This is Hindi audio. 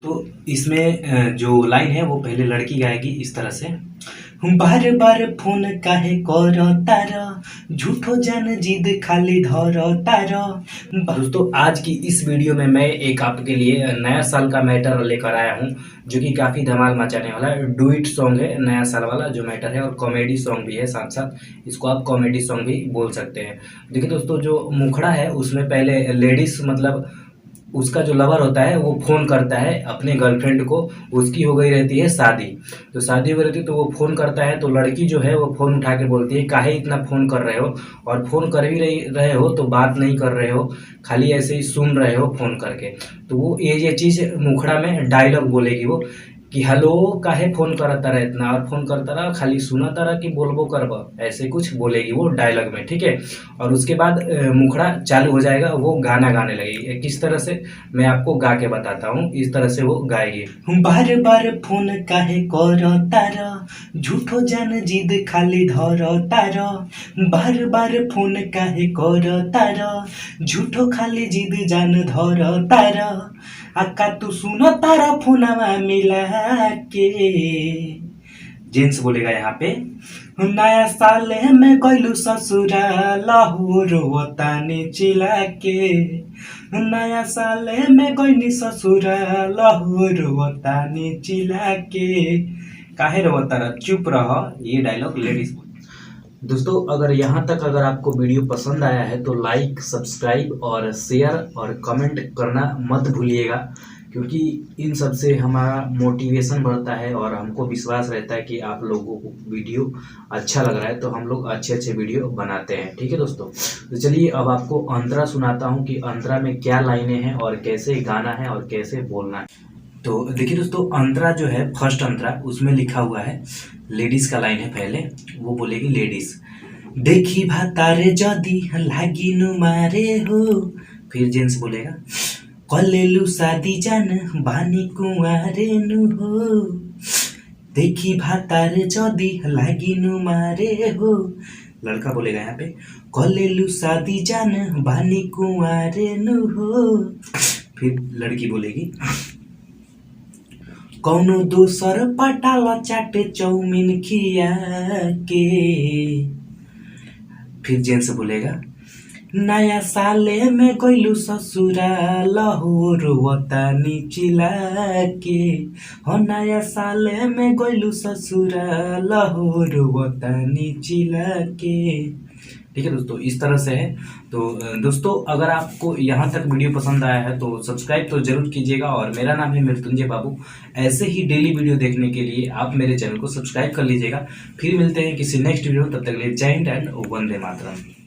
तो इसमें जो लाइन है वो पहले लड़की गाएगी इस तरह से। बार बार फोन काहे कर तार, झूठो जान जिद खाली धर तार। दोस्तों आज की इस वीडियो में मैं एक आपके लिए नया साल का मैटर लेकर आया हूँ जो कि काफ़ी धमाल मचाने वाला है। डुइट सॉन्ग है नया साल वाला जो मैटर है, और कॉमेडी सॉन्ग भी है साथ साथ। इसको आप कॉमेडी सॉन्ग भी बोल सकते हैं। देखिए दोस्तों, जो मुखड़ा है उसमें पहले लेडीज मतलब उसका जो लवर होता है वो फ़ोन करता है अपने गर्लफ्रेंड को। उसकी हो गई रहती है शादी, तो शादी हो गई रहती है तो वो फ़ोन करता है, तो लड़की जो है वो फ़ोन उठा के बोलती है काहे इतना फ़ोन कर रहे हो, और फ़ोन कर भी रहे हो तो बात नहीं कर रहे हो, खाली ऐसे ही सुन रहे हो फ़ोन करके। तो वो ये चीज़ मुखड़ा में डायलॉग बोलेगी वो कि हेलो काहे फ़ोन करता रहा इतना, और फ़ोन करता रहा खाली सुनता रहा कि बोलबो करब, ऐसे कुछ बोलेगी वो डायलॉग में, ठीक है। और उसके बाद मुखड़ा चालू हो जाएगा, वो गाना गाने लगेगी। किस तरह से मैं आपको गा के बताता हूँ, इस तरह से वो गाएगी। बार बार फोन काहे कर तार, झूठो जान जिद खाली धर तार। बार बार फोन काहे कर तार, झूठो खाली जिद जान धर तार। आका तू सुन तारा फोनवा मिला के। जेंट्स बोलेगा यहाँ पे, नया साल में गइलू ससुराल हो रोतानी चिल्ला के। नया साल में गइनी ससुराल हो रोतानी चिल्ला के। काहे रोता रहा, चुप रह, ये डायलॉग लेडीज। दोस्तों अगर यहाँ तक अगर आपको वीडियो पसंद आया है तो लाइक, सब्सक्राइब और शेयर और कमेंट करना मत भूलिएगा, क्योंकि इन सब से हमारा मोटिवेशन बढ़ता है और हमको विश्वास रहता है कि आप लोगों को वीडियो अच्छा लग रहा है, तो हम लोग अच्छे अच्छे वीडियो बनाते हैं। ठीक है दोस्तों, तो चलिए अब आपको अंतरा सुनाता हूँ कि अंतरा में क्या लाइनें हैं और कैसे गाना है और कैसे बोलना है। तो देखिए दोस्तों, अंतरा जो है फर्स्ट अंतरा उसमें लिखा हुआ है लेडीज का लाइन है। पहले वो बोलेगी लेडीज, देखी भातारे जदी लागी नु मारे हो। फिर जेंट्स बोलेगा, कलेलु शादी जान बानी कुंवारे नु हो। देखी भातारे जदी लागी नु मारे हो। लड़का बोलेगा यहाँ पे, कलेलु शादी जान बानी कुंवारे नु हो। फिर लड़की बोलेगी, कौनो दोसर पटाल चाटे चौमिन खिया के। फिर जेंट्स बोलेगा, नया साले में गइलू ससुराल हो रोतानी चिल्ला के। हो नया साले में गइलू ससुराल हो रोतानी चिल्ला के। ठीक है दोस्तों, इस तरह से है। तो दोस्तों अगर आपको यहाँ तक वीडियो पसंद आया है तो सब्सक्राइब तो जरूर कीजिएगा, और मेरा नाम है मृत्युंजय बाबू। ऐसे ही डेली वीडियो देखने के लिए आप मेरे चैनल को सब्सक्राइब कर लीजिएगा। फिर मिलते हैं किसी नेक्स्ट वीडियो में, तब तक के लिए जय हिंद एंड वंदे मातरम।